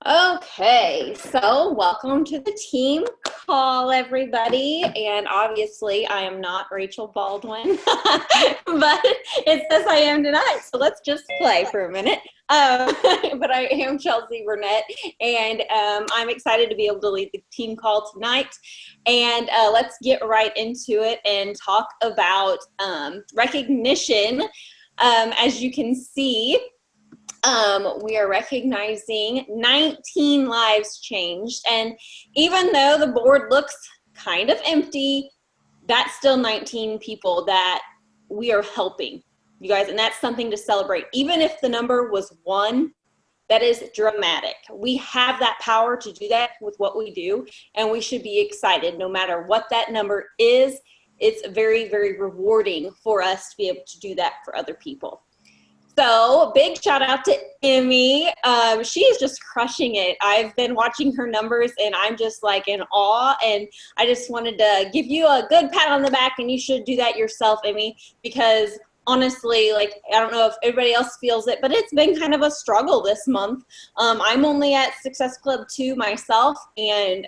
Okay, so welcome to the team call, everybody. And obviously, I am not Rachel Baldwin, but it says I am tonight. So let's just play for a minute. But I am Chelsi Burnett, and I'm excited to be able to lead the team call tonight. And let's get right into it and talk about recognition. As you can see, we are recognizing 19 lives changed. And even though the board looks kind of empty, that's still 19 people that we are helping, you guys. And that's something to celebrate. Even if the number was 1, that is dramatic. We have that power to do that with what we do. And we should be excited no matter what that number is. It's very, very rewarding for us to be able to do that for other people. So big shout out to Emmy. She is just crushing it. I've been watching her numbers and I'm just like in awe, and I just wanted to give you a good pat on the back, and you should do that yourself, Emmy, because honestly, like, I don't know if everybody else feels it, but it's been kind of a struggle this month. I'm only at Success Club 2 myself, and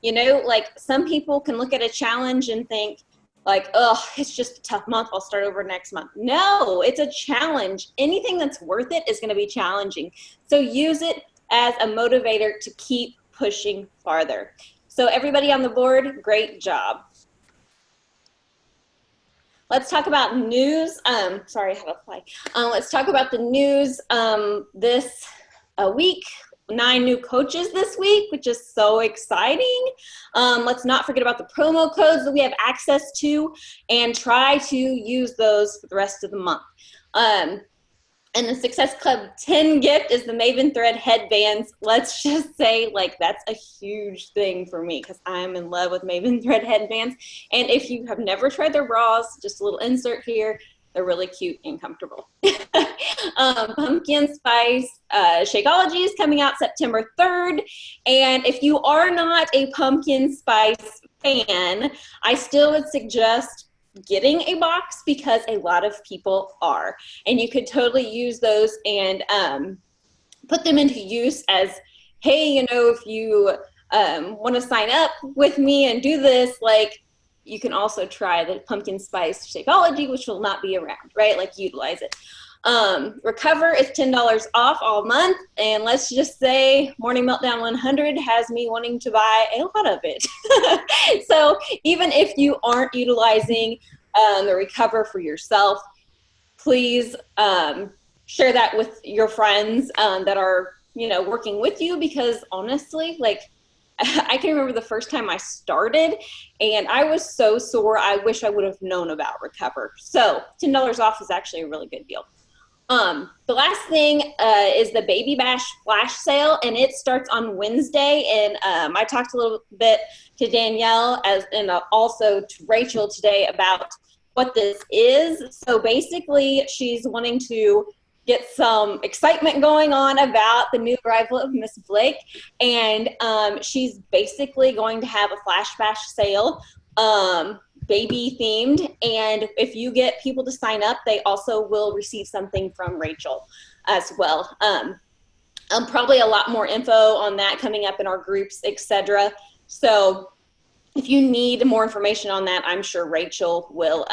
you know, like, some people can look at a challenge and think, like, oh, it's just a tough month, I'll start over next month. No, it's a challenge. Anything that's worth it is going to be challenging. So use it as a motivator to keep pushing farther. So everybody on the board, great job. Let's talk about news. Sorry, I had a fly. Let's talk about the news this week. 9 new coaches this week, which is so exciting. Let's not forget about the promo codes that we have access to, and try to use those for the rest of the month. And the Success Club 10 gift is the Maven Thread headbands. Let's just say, like, that's a huge thing for me because I'm in love with Maven Thread headbands. And if you have never tried their bras, just a little insert here, they're really cute and comfortable. Pumpkin Spice Shakeology is coming out September 3rd. And if you are not a Pumpkin Spice fan, I still would suggest getting a box because a lot of people are. And you could totally use those and put them into use as, hey, you know, if you want to sign up with me and do this, like, you can also try the Pumpkin Spice Shakeology, which will not be around, right? Like, utilize it. Recover is $10 off all month. And let's just say Morning Meltdown 100 has me wanting to buy a lot of it. So even if you aren't utilizing the Recover for yourself, please share that with your friends that are, you know, working with you, because honestly, like, I can remember the first time I started and I was so sore. I wish I would have known about Recover. So $10 off is actually a really good deal. The last thing is the Baby Bash flash sale, and it starts on Wednesday. And I talked a little bit to Danielle and also to Rachel today about what this is. So basically, she's wanting to get some excitement going on about the new arrival of Miss Blake. And she's basically going to have a flash bash sale, baby themed. And if you get people to sign up, they also will receive something from Rachel as well. Probably a lot more info on that coming up in our groups, etc. So if you need more information on that, I'm sure Rachel will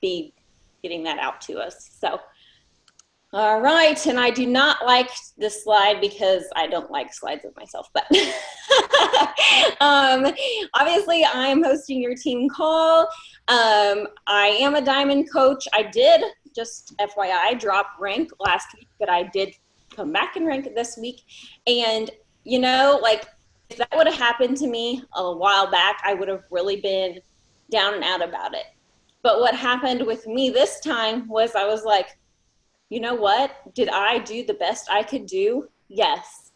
be getting that out to us. So, all right, and I do not like this slide because I don't like slides of myself, but obviously I'm hosting your team call. I am a diamond coach. I did, just FYI, drop rank last week, but I did come back in rank this week. And, you know, like, if that would have happened to me a while back, I would have really been down and out about it. But what happened with me this time was I was like, you know what? Did I do the best I could do? Yes.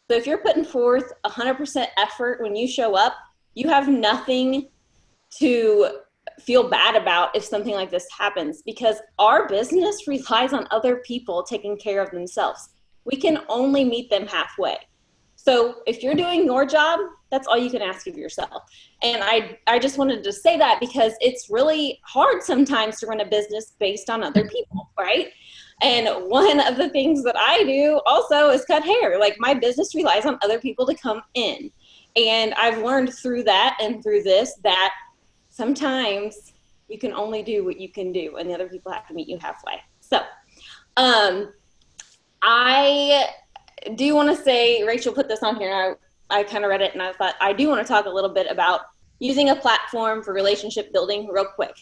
So if you're putting forth 100% effort when you show up, you have nothing to feel bad about if something like this happens, because our business relies on other people taking care of themselves. We can only meet them halfway. So if you're doing your job, that's all you can ask of yourself. And I just wanted to say that because it's really hard sometimes to run a business based on other people, right? And one of the things that I do also is cut hair. Like, my business relies on other people to come in. And I've learned through that and through this that sometimes you can only do what you can do, and the other people have to meet you halfway. So I do want to say, Rachel put this on here, and I kind of read it, and I thought I do want to talk a little bit about using a platform for relationship building real quick.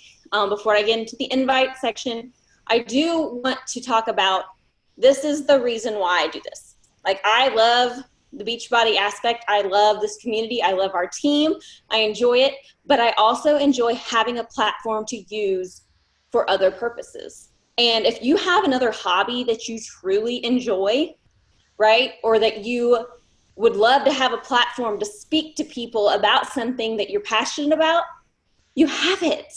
Before I get into the invite section, I do want to talk about, this is the reason why I do this. Like, I love the Beachbody aspect. I love this community. I love our team. I enjoy it, but I also enjoy having a platform to use for other purposes. And if you have another hobby that you truly enjoy, right, or that you would love to have a platform to speak to people about something that you're passionate about, you have it.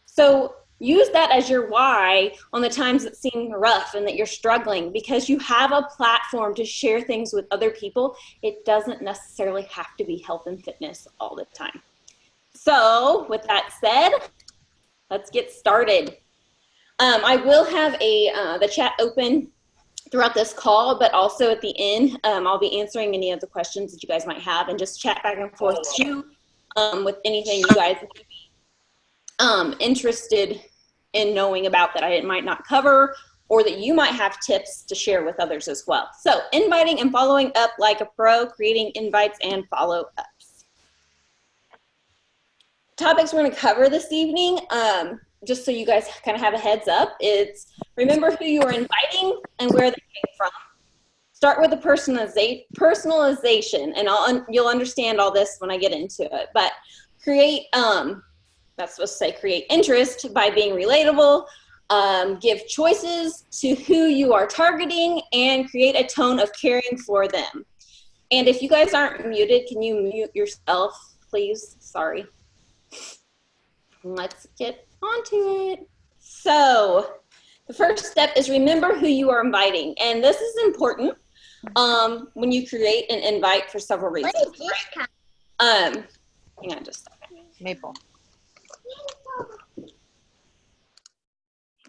So use that as your why on the times that seem rough and that you're struggling, because you have a platform to share things with other people. It doesn't necessarily have to be health and fitness all the time. So with that said, let's get started. I will have the chat open throughout this call, but also at the end, I'll be answering any of the questions that you guys might have, and just chat back and forth too, with anything you guys may be interested in knowing about that I might not cover, or that you might have tips to share with others as well. So inviting and following up like a pro, creating invites and follow-ups. Topics we're going to cover this evening, just so you guys kind of have a heads up, it's remember who you are inviting and where they came from. Start with the personalization, and you'll understand all this when I get into it. But create, that's supposed to say create interest by being relatable, give choices to who you are targeting, and create a tone of caring for them. And if you guys aren't muted, can you mute yourself, please? Sorry. Let's get onto it. So the first step is remember who you are inviting. And this is important when you create an invite for several reasons. Hang on just a second. Maple.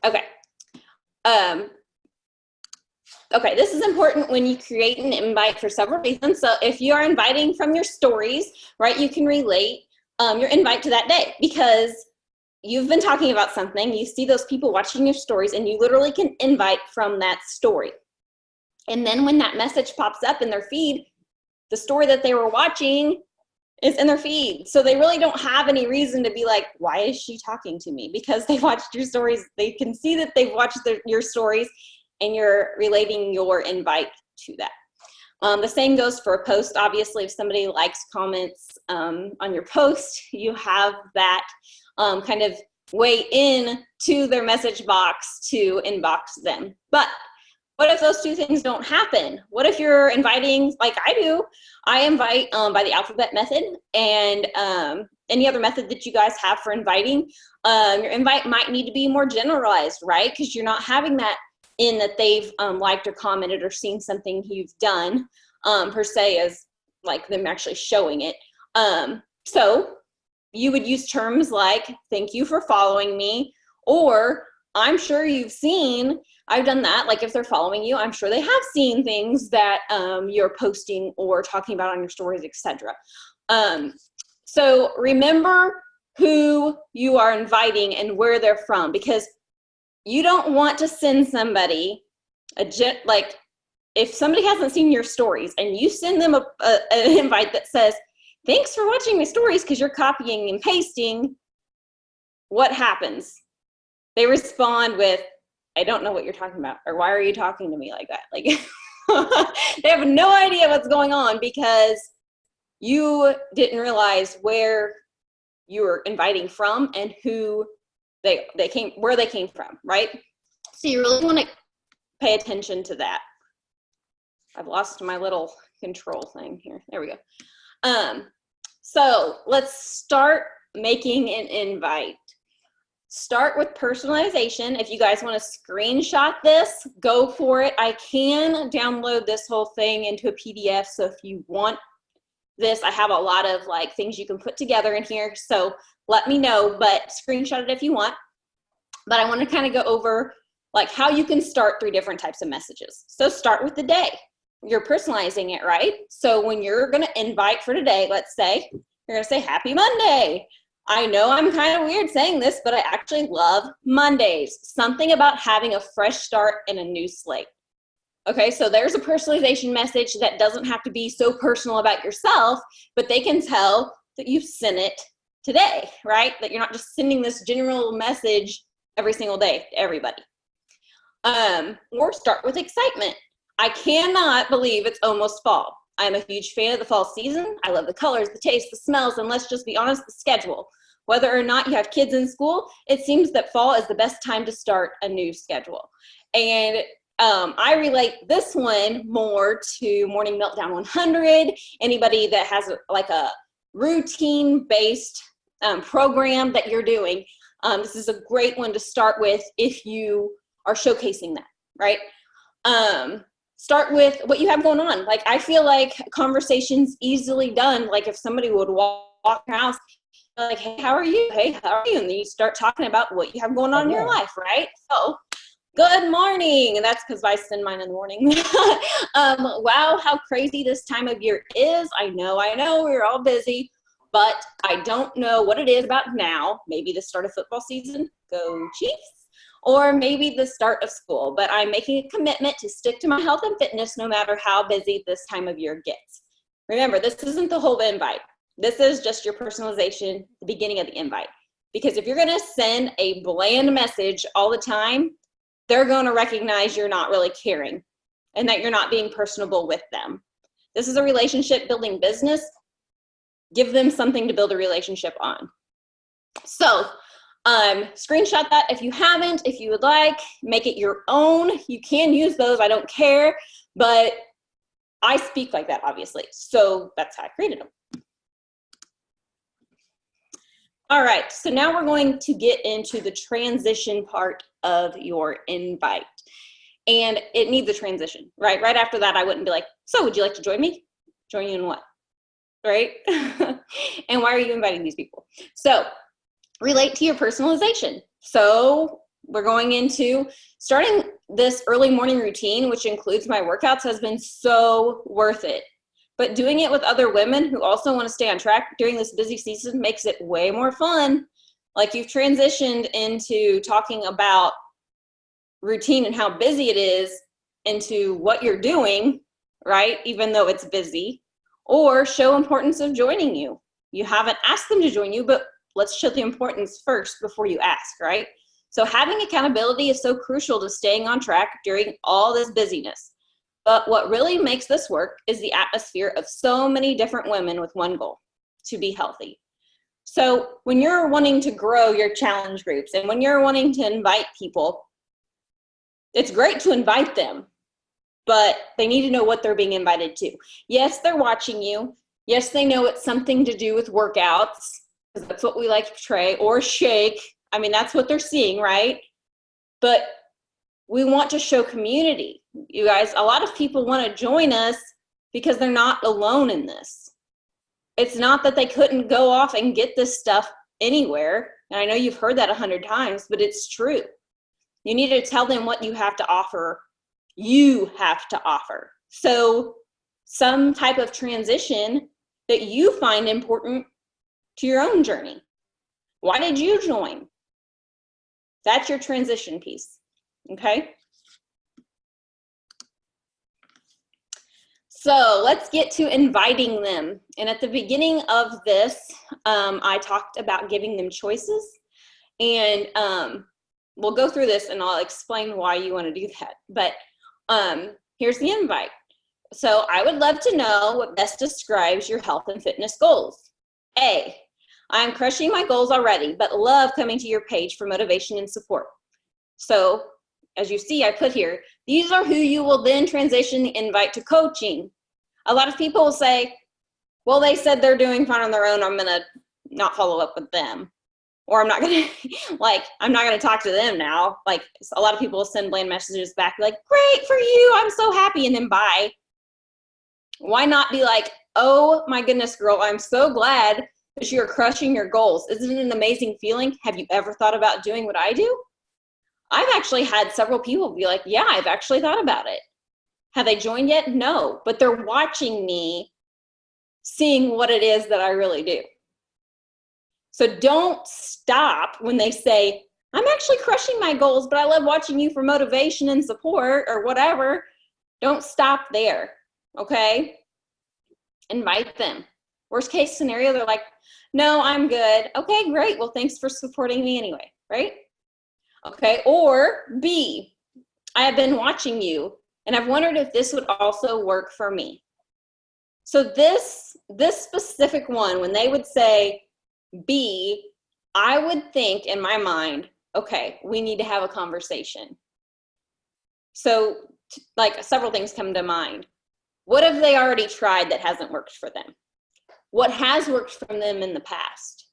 Okay. Okay, this is important when you create an invite for several reasons. So if you are inviting from your stories, right, you can relate your invite to that day, because you've been talking about something, you see those people watching your stories, and you literally can invite from that story. And then when that message pops up in their feed, the story that they were watching is in their feed. So they really don't have any reason to be like, why is she talking to me? Because they watched your stories. They can see that they've watched your stories, and you're relating your invite to that. The same goes for a post. Obviously, if somebody likes, comments on your post, you have that kind of way in to their message box to inbox them. But what if those two things don't happen? What if you're inviting, like I do, I invite by the alphabet method, and any other method that you guys have for inviting. Your invite might need to be more generalized, right? Because you're not having that in that they've liked or commented or seen something you've done per se, as like them actually showing it. So you would use terms like, thank you for following me, or I'm sure you've seen, I've done that. Like if they're following you, I'm sure they have seen things that you're posting or talking about on your stories, etc. So remember who you are inviting and where they're from, because you don't want to send somebody like if somebody hasn't seen your stories and you send them an invite that says, thanks for watching my stories, because you're copying and pasting, what happens? They respond with, I don't know what you're talking about, or why are you talking to me like that? Like they have no idea what's going on, because you didn't realize where you were inviting from and who where they came from, right? So you really want to pay attention to that. I've lost my little control thing here. There we go. So let's start making an invite. Start with personalization. If you guys want to screenshot this, go for it. I can download this whole thing into a PDF. So if you want this, I have a lot of like things you can put together in here. So let me know, but screenshot it if you want. But I want to kind of go over like how you can start 3 different types of messages. So start with the day. You're personalizing it, right? So when you're going to invite for today, let's say, you're going to say, Happy Monday. I know I'm kind of weird saying this, but I actually love Mondays. Something about having a fresh start and a new slate. Okay, so there's a personalization message that doesn't have to be so personal about yourself, but they can tell that you sent it today, right? That you're not just sending this general message every single day to everybody. Or start with excitement. I cannot believe it's almost fall. I'm a huge fan of the fall season. I love the colors, the taste, the smells, and let's just be honest, the schedule. Whether or not you have kids in school, it seems that fall is the best time to start a new schedule. And I relate this one more to Morning Meltdown 100. Anybody that has like a routine-based program that you're doing, this is a great one to start with if you are showcasing that, right? Start with what you have going on. Like, I feel like conversations easily done. Like if somebody would walk your house, like, hey, how are you? Hey, how are you? And then you start talking about what you have going on in your life, right? So, good morning. And that's because I send mine in the morning. Wow, how crazy this time of year is. I know, we're all busy, but I don't know what it is about now. Maybe the start of football season, go Chiefs. Or maybe the start of school, but I'm making a commitment to stick to my health and fitness no matter how busy this time of year gets. Remember, this isn't the whole invite. This is just your personalization, the beginning of the invite. Because if you're gonna send a bland message all the time, they're gonna recognize you're not really caring and that you're not being personable with them. This is a relationship building business. Give them something to build a relationship on. So, screenshot that if you haven't. If you would like, make it your own. You can use those, I don't care, but I speak like that, obviously. So that's how I created them. All right, so now we're going to get into the transition part of your invite. And it needs a transition, right? Right after that, I wouldn't be like, so would you like to join me? Join you in what? Right? And why are you inviting these people? So relate to your personalization. So we're going into starting this early morning routine, which includes my workouts, has been so worth it. But doing it with other women who also want to stay on track during this busy season makes it way more fun. Like, you've transitioned into talking about routine and how busy it is into what you're doing, right? Even though it's busy, or show importance of joining you. You haven't asked them to join you, but let's show the importance first before you ask, right? So having accountability is so crucial to staying on track during all this busyness. But what really makes this work is the atmosphere of so many different women with one goal: to be healthy. So when you're wanting to grow your challenge groups and when you're wanting to invite people, it's great to invite them, but they need to know what they're being invited to. Yes, they're watching you. Yes, they know it's something to do with workouts, because that's what we like to portray, or shake. I mean, that's what they're seeing, right? But we want to show community. You guys, a lot of people want to join us because they're not alone in this. It's not that they couldn't go off and get this stuff anywhere. And I know you've heard that 100 times, but it's true. You need to tell them what you have to offer. You have to offer. So some type of transition that you find important to your own journey. Why did you join? That's your transition piece, okay? So let's get to inviting them. And at the beginning of this, I talked about giving them choices. And we'll go through this and I'll explain why you want to do that. But here's the invite. So I would love to know what best describes your health and fitness goals. A, I'm crushing my goals already, but love coming to your page for motivation and support. So as you see, I put here, these are who you will then transition the invite to coaching. A lot of people will say, well, they said they're doing fine on their own, I'm gonna not follow up with them. Or I'm not gonna, I'm not gonna talk to them now. Like, a lot of people will send bland messages back, like, great for you, I'm so happy, and then bye. Why not be like, oh my goodness, girl, I'm so glad that you're crushing your goals. Isn't it an amazing feeling? Have you ever thought about doing what I do? I've actually had several people be like, yeah, I've actually thought about it. Have they joined yet? No, but they're watching me, seeing what it is that I really do. So don't stop when they say, I'm actually crushing my goals, but I love watching you for motivation and support or whatever. Don't stop there, okay? Invite them. Worst case scenario, they're like, no, I'm good. Okay, great. Well, thanks for supporting me anyway, right? Okay, or B, I have been watching you and I've wondered if this would also work for me. So this specific one, when they would say B, I would think in my mind, okay, we need to have a conversation. So like several things come to mind. What have they already tried that hasn't worked for them? What has worked for them in the past?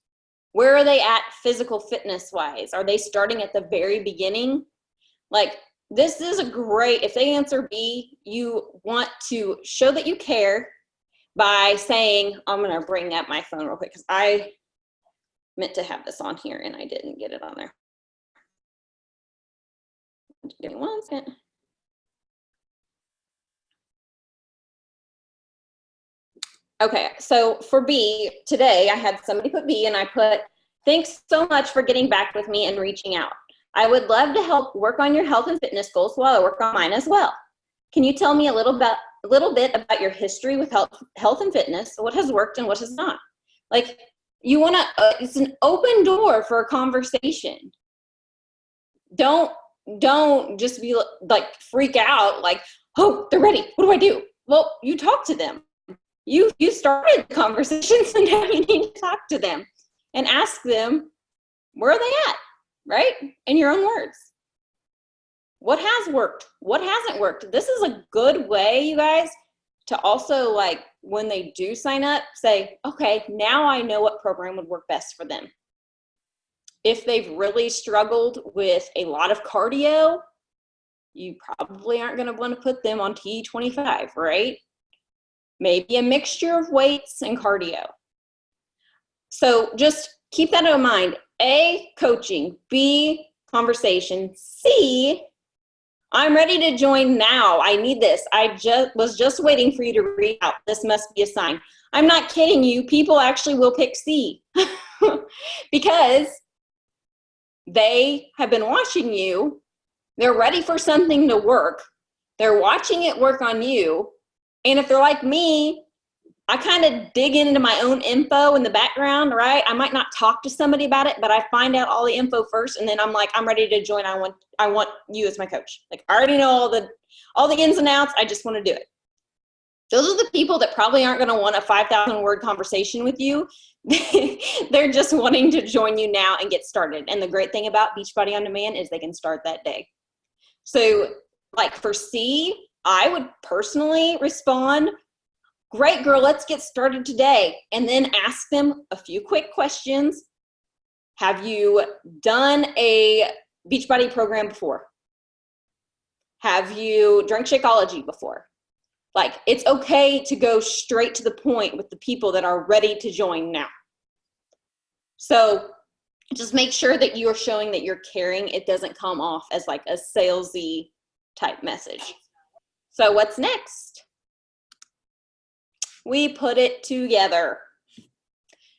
Where are they at physical fitness wise? Are they starting at the very beginning? Like, this is a great, if they answer B, you want to show that you care by saying, I'm going to bring up my phone real quick because I meant to have this on here and I didn't get it on there. Give me 1 second. Okay, so for B, today I had somebody put B and I put, thanks so much for getting back with me and reaching out. I would love to help work on your health and fitness goals while I work on mine as well. Can you tell me a little bit about your history with health and fitness, what has worked and what has not? Like, you want to, it's an open door for a conversation. Don't just be like, freak out, like, oh, they're ready. What do I do? Well, you talk to them. You started the conversations and now you need to talk to them and ask them, where are they at, right? In your own words. What has worked? What hasn't worked? This is a good way, you guys, to also, like, when they do sign up, say, okay, now I know what program would work best for them. If they've really struggled with a lot of cardio, you probably aren't going to want to put them on T25, right? Maybe a mixture of weights and cardio. So just keep that in mind. A, coaching. B, conversation. C, I'm ready to join now. I need this. I was just waiting for you to reach out. This must be a sign. I'm not kidding you. People actually will pick C because they have been watching you. They're ready for something to work. They're watching it work on you. And if they're like me, I kind of dig into my own info in the background, right? I might not talk to somebody about it, but I find out all the info first, and then I'm like, I'm ready to join. I want you as my coach. Like, I already know all the ins and outs. I just want to do it. Those are the people that probably aren't going to want a 5,000 word conversation with you. They're just wanting to join you now and get started. And the great thing about Beachbody On Demand is they can start that day. So, like, for C, I would personally respond, great girl, let's get started today. And then ask them a few quick questions. Have you done a Beachbody program before? Have you drank Shakeology before? Like, it's okay to go straight to the point with the people that are ready to join now. So just make sure that you are showing that you're caring. It doesn't come off as like a salesy type message. So what's next? We put it together.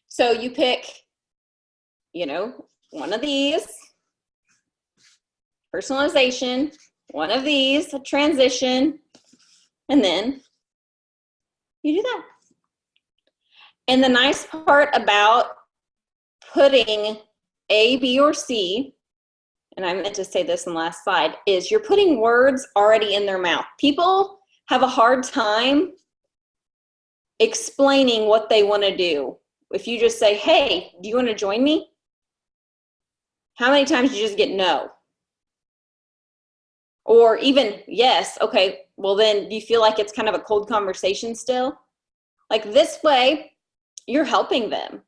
So you pick, one of these, personalization, one of these, a transition, and then you do that. And the nice part about putting A, B, or C, and I meant to say this in the last slide, is you're putting words already in their mouth. People have a hard time explaining what they want to do. If you just say, hey, do you want to join me? How many times do you just get no? Or even yes, okay, well then do you feel like it's kind of a cold conversation still? Like, this way, you're helping them.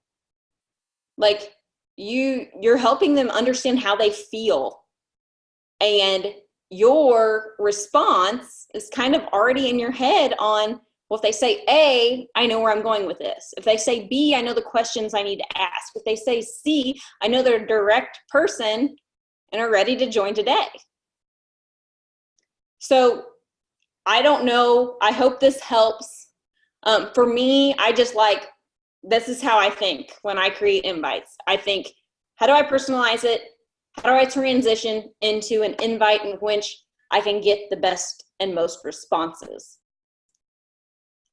Like, you're helping them understand how they feel. And your response is kind of already in your head on, well, if they say A, I know where I'm going with this. If they say B, I know the questions I need to ask. If they say C, I know they're a direct person and are ready to join today. So I don't know. I hope this helps. For me, I just like, this is how I think when I create invites. I think, how do I personalize it? How do I transition into an invite in which I can get the best and most responses?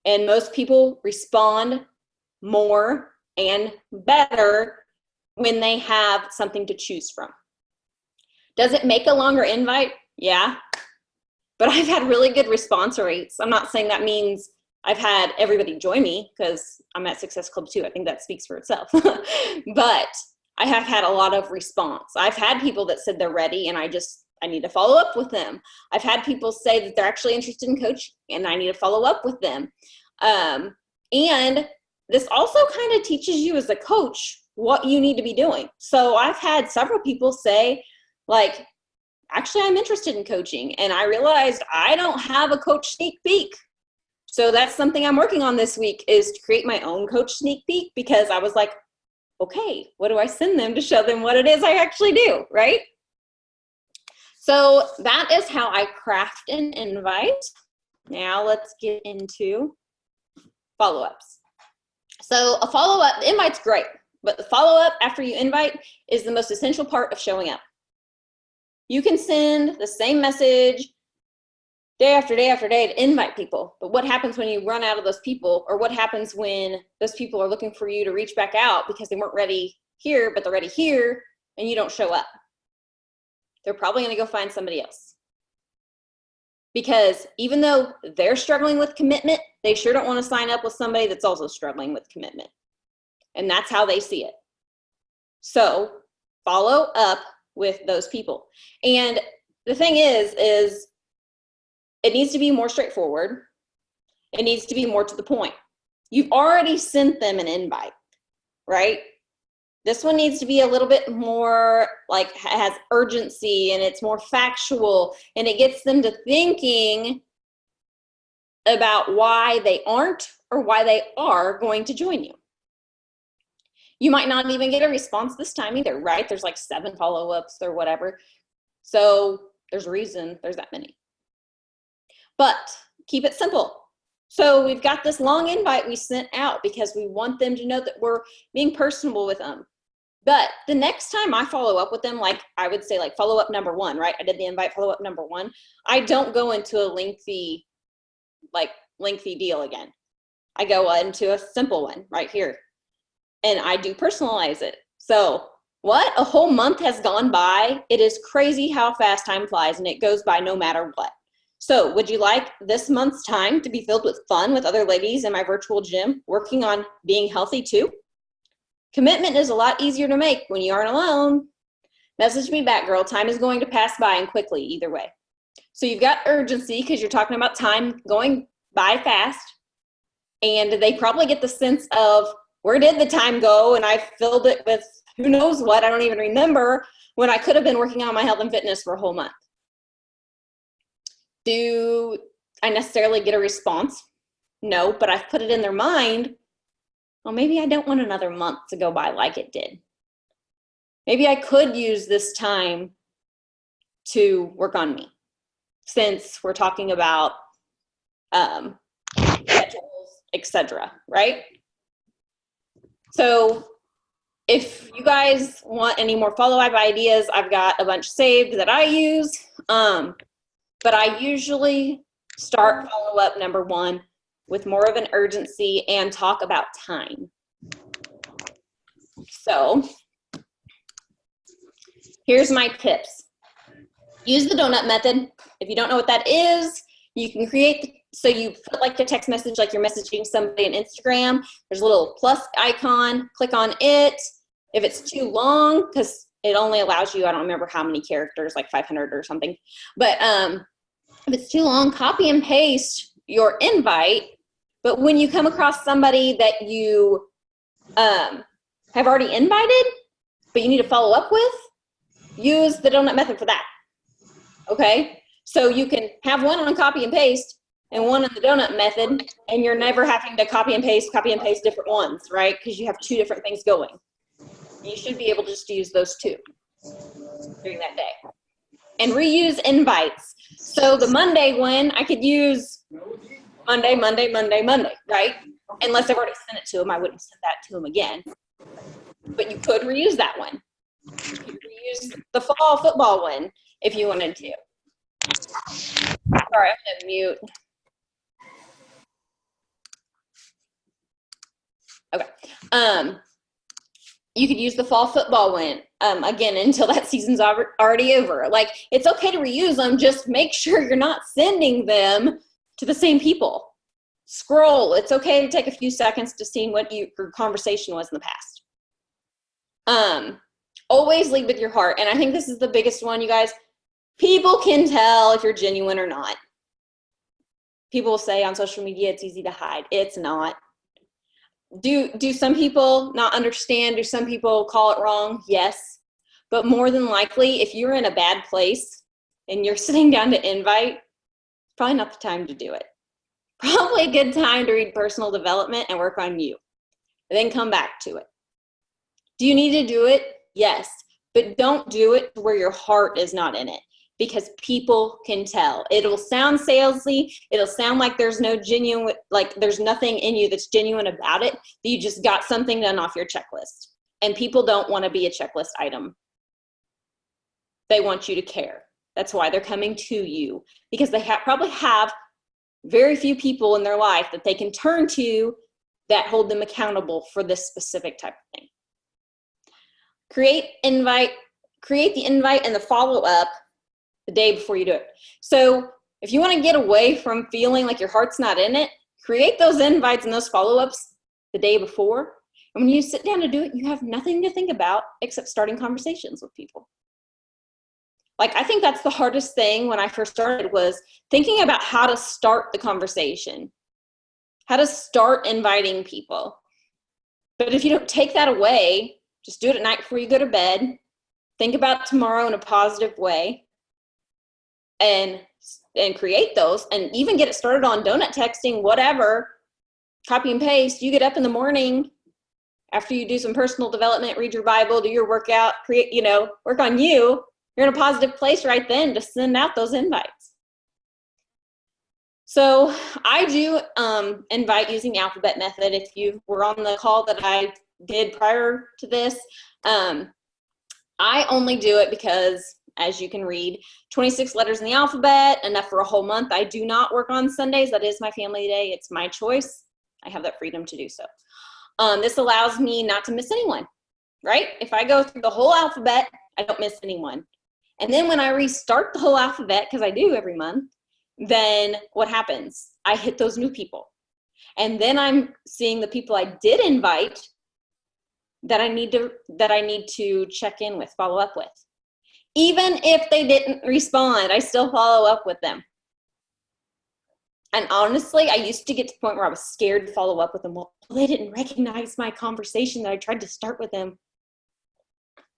And most people respond more and better when they have something to choose from. Does it make a longer invite? Yeah. But I've had really good response rates. I'm not saying that means I've had everybody join me, because I'm at Success Club too. I think that speaks for itself. But I have had a lot of response. I've had people that said they're ready and I need to follow up with them. I've had people say that they're actually interested in coaching and I need to follow up with them. And this also kind of teaches you as a coach what you need to be doing. So I've had several people say, like, actually, I'm interested in coaching, and I realized I don't have a coach sneak peek. So that's something I'm working on this week, is to create my own coach sneak peek, because I was like, okay, what do I send them to show them what it is I actually do, right? So that is how I craft an invite. Now let's get into follow-ups. So a follow-up, the invite's great, but the follow-up after you invite is the most essential part of showing up. You can send the same message day after day after day to invite people, but what happens when you run out of those people, or what happens when those people are looking for you to reach back out because they weren't ready here, but they're ready here, and you don't show up? They're probably going to go find somebody else. Because even though they're struggling with commitment, they sure don't want to sign up with somebody that's also struggling with commitment. And that's how they see it. So follow up with those people. And the thing is it needs to be more straightforward. It needs to be more to the point. You've already sent them an invite, right? This one needs to be a little bit more, like, has urgency, and it's more factual, and it gets them to thinking about why they aren't or why they are going to join you. You might not even get a response this time either, right? There's like 7 follow-ups or whatever. So there's a reason there's that many. But keep it simple. So we've got this long invite we sent out because we want them to know that we're being personable with them. But the next time I follow up with them, like I would say, like, follow-up number 1, right? I did the invite follow-up number 1. I don't go into a lengthy deal again. I go into a simple one right here. And I do personalize it. So what? A whole month has gone by. It is crazy how fast time flies, and it goes by no matter what. So would you like this month's time to be filled with fun with other ladies in my virtual gym, working on being healthy too? Commitment is a lot easier to make when you aren't alone. Message me back, girl. Time is going to pass by, and quickly either way. So you've got urgency because you're talking about time going by fast. And they probably get the sense of, where did the time go? And I filled it with who knows what. I don't even remember, when I could have been working on my health and fitness for a whole month. Do I necessarily get a response? No, but I've put it in their mind, well, maybe I don't want another month to go by like it did. Maybe I could use this time to work on me, since we're talking about schedules, etc., right? So if you guys want any more follow-up ideas, I've got a bunch saved that I use. But I usually start follow-up number 1 with more of an urgency and talk about time. So here's my tips. Use the donut method. If you don't know what that is, you can create, so you put like a text message, like you're messaging somebody on Instagram. There's a little plus icon, click on it. If it's too long, because it only allows you, I don't remember how many characters, like 500 or something. But if it's too long, copy and paste your invite. But when you come across somebody that you have already invited, but you need to follow up with, use the donut method for that. Okay? So you can have one on copy and paste and one in the donut method, and you're never having to copy and paste different ones, right? Because you have 2 different things going. You should be able to just use those 2. during that day. And reuse invites. So the Monday one, I could use Monday, right? Unless I've already sent it to them, I wouldn't send that to them again. But you could reuse that one. You could reuse the fall football one if you wanted to. Sorry, I'm gonna mute. Okay. You could use the fall football one again until that season's already over. Like, it's okay to reuse them. Just make sure you're not sending them to the same people. Scroll. It's okay to take a few seconds to see what your conversation was in the past. Always lead with your heart. And I think this is the biggest one, you guys. People can tell if you're genuine or not. People will say on social media it's easy to hide. It's not. Do some people not understand? Do some people call it wrong? Yes. But more than likely, if you're in a bad place and you're sitting down to invite, probably not the time to do it. Probably a good time to read personal development and work on you. And then come back to it. Do you need to do it? Yes. But don't do it where your heart is not in it, because people can tell. It'll sound salesy. It'll sound like there's no genuine, like there's nothing in you that's genuine about it, that you just got something done off your checklist. And people don't want to be a checklist item. They want you to care. That's why they're coming to you, because they probably have very few people in their life that they can turn to that hold them accountable for this specific type of thing. Create the invite and the follow-up the day before you do it. So if you want to get away from feeling like your heart's not in it, create those invites and those follow-ups the day before. And when you sit down to do it, you have nothing to think about except starting conversations with people. Like, I think that's the hardest thing when I first started, was thinking about how to start the conversation, how to start inviting people. But if you don't take that away, just do it at night before you go to bed. Think about tomorrow in a positive way, and create those, and even get it started on donut texting, whatever. Copy and paste. You get up in the morning after you do some personal development, read your Bible, do your workout, work on you. You're in a positive place right then to send out those invites. So I do invite using the alphabet method. If you were on the call that I did prior to this, I only do it because, as you can read, 26 letters in the alphabet, enough for a whole month. I do not work on Sundays. That is my family day. It's my choice. I have that freedom to do so. This allows me not to miss anyone, right? If I go through the whole alphabet, I don't miss anyone. And then when I restart the whole alphabet, because I do every month, then what happens? I hit those new people. And then I'm seeing the people I did invite that I need to check in with, follow up with. Even if they didn't respond, I still follow up with them. And honestly, I used to get to the point where I was scared to follow up with them. Well, they didn't recognize my conversation that I tried to start with them.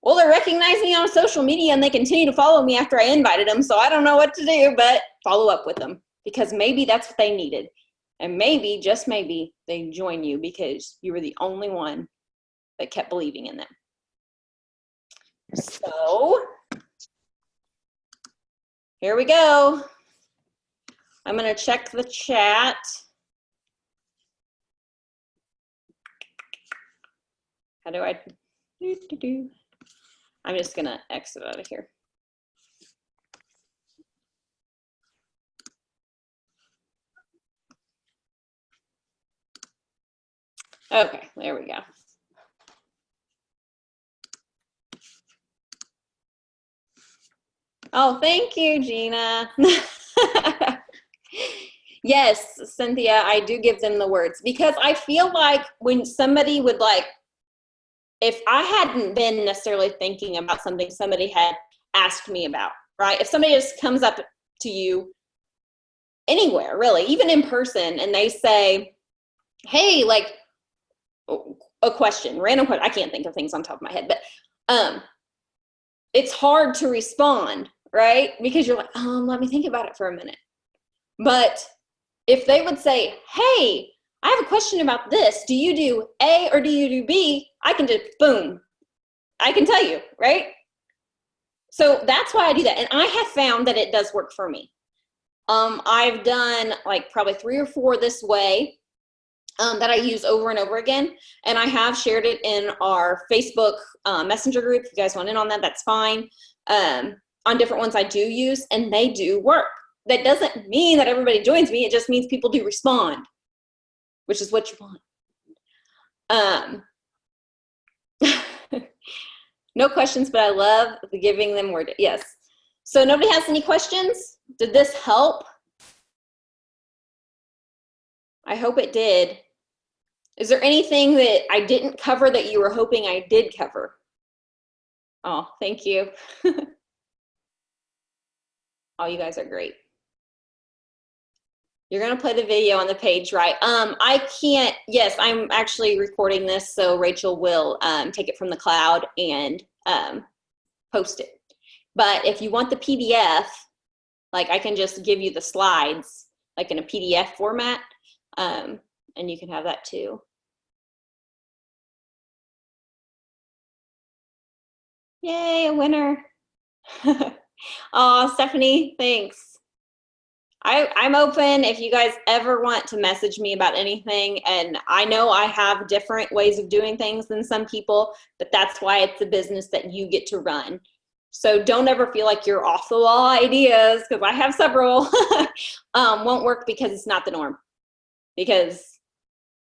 Well, they recognize me on social media and they continue to follow me after I invited them, so I don't know what to do but follow up with them, because maybe that's what they needed. And maybe, just maybe, they join you because you were the only one that kept believing in them. So, here we go. I'm going to check the chat. How do I do? I'm just going to exit out of here. Okay, there we go. Oh, thank you, Gina. Yes, Cynthia, I do give them the words, because I feel like when somebody would if I hadn't been necessarily thinking about something somebody had asked me about, right? If somebody just comes up to you anywhere, really, even in person, and they say, hey, a question, random question. I can't think of things on top of my head, but it's hard to respond, right? Because you're like, let me think about it for a minute. But if they would say, hey, I have a question about this. Do you do A or do you do B? I can just, boom, I can tell you, right? So that's why I do that. And I have found that it does work for me. I've done like probably 3 or 4 this way that I use over and over again. And I have shared it in our Facebook Messenger group. If you guys want in on that, that's fine. On different ones I do use, and they do work. That doesn't mean that everybody joins me. It just means people do respond, which is what you want. No questions, but I love the giving them word. Yes. So nobody has any questions? Did this help? I hope it did. Is there anything that I didn't cover that you were hoping I did cover? Oh, thank you. Oh, you guys are great. You're gonna play the video on the page, right? I can't, yes, I'm actually recording this, so Rachel will take it from the cloud and post it. But if you want the PDF, like I can just give you the slides, like in a PDF format, and you can have that too. Yay, a winner. Oh, Stephanie, thanks. I'm open if you guys ever want to message me about anything. And I know I have different ways of doing things than some people, but that's why it's a business that you get to run. So don't ever feel like you're off the wall ideas, because I have several. Won't work because it's not the norm. Because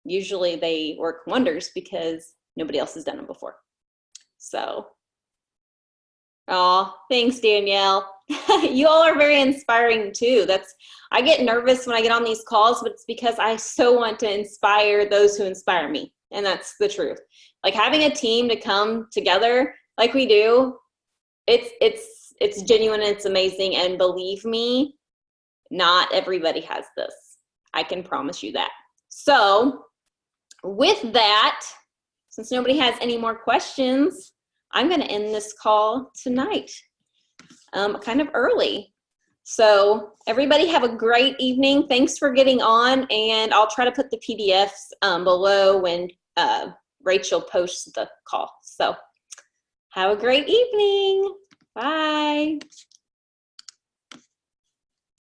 usually they work wonders because nobody else has done them before. So, oh, thanks, Danielle. You all are very inspiring too. I get nervous when I get on these calls, but it's because I so want to inspire those who inspire me. And that's the truth. Like having a team to come together like we do, it's genuine, it's amazing. And believe me, not everybody has this. I can promise you that. So with that, since nobody has any more questions, I'm going to end this call tonight, kind of early. So everybody have a great evening. Thanks for getting on, and I'll try to put the PDFs below when Rachel posts the call. So have a great evening. Bye.